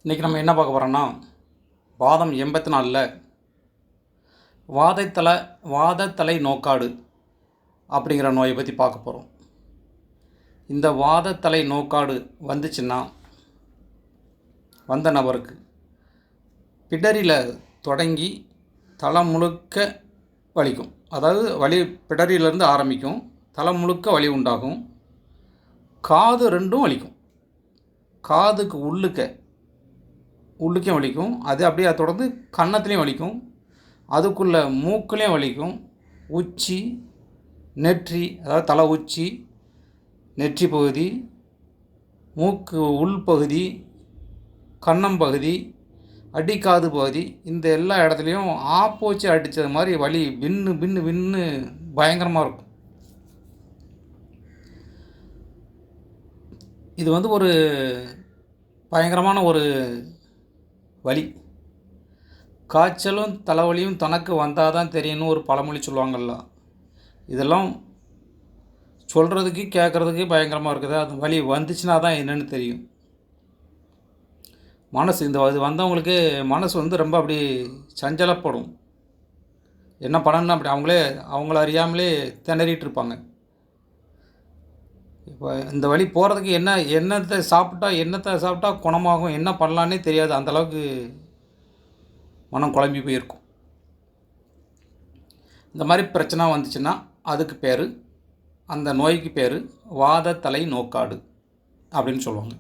இன்றைக்கி நம்ம என்ன பார்க்க போகிறோன்னா, வாதம் 84ல் வாதத்தலை நோக்காடு அப்படிங்கிற நோயை பற்றி பார்க்க போகிறோம். இந்த வாதத்தலை நோக்காடு வந்துச்சுன்னா, வந்த நபருக்கு பிடரியில் தொடங்கி தலை முழுக்க வலிக்கும். அதாவது பிடரியிலேருந்து ஆரம்பிக்கும், தலை முழுக்க வலி உண்டாகும். காது ரெண்டும் வலிக்கும். காதுக்கு உள்ளுக்கையும் வலிக்கும். அது அப்படியே தொடர்ந்து கன்னத்துலேயும் வலிக்கும். அதுக்குள்ளே மூக்குலேயும் வலிக்கும். உச்சி, நெற்றி, அதாவது தலை உச்சி, நெற்றி பகுதி, மூக்கு உள்பகுதி, கன்னம் பகுதி, அடிக்காது பகுதி, இந்த எல்லா இடத்துலையும் ஆப்போச்சு அடித்தது மாதிரி வலி வின்னு வின்னு வின்னு பயங்கரமாக இருக்கும். இது ஒரு பயங்கரமான ஒரு வலி. காய்ச்சலும் தலைவலியும் தனக்கு வந்தால் தான் தெரியும்னு ஒரு பழமொழி சொல்லுவாங்கள்ல. இதெல்லாம் சொல்கிறதுக்கு கேட்குறதுக்கு பயங்கரமாக இருக்குது. அது வலி வந்துச்சுன்னா தான் என்னென்னு தெரியும். இது வந்தவங்களுக்கு மனசு ரொம்ப அப்படி சஞ்சலப்படும். என்ன பண்ணணும்னு அப்படி அவங்கள அறியாமலே திணறிட்டு இருப்பாங்க. இப்போ இந்த வலி போகிறதுக்கு என்னத்தை சாப்பிட்டா குணமாகும், என்ன பண்ணலான்னே தெரியாது. அந்தளவுக்கு மனம் குழம்பி போயிருக்கும். இந்த மாதிரி பிரச்சனை வந்துச்சுன்னா அதுக்கு பேர், அந்த நோய்க்கு பேர் வாதத்தலை நோக்காடு அப்படின்னு சொல்லுவாங்க.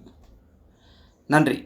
நன்றி.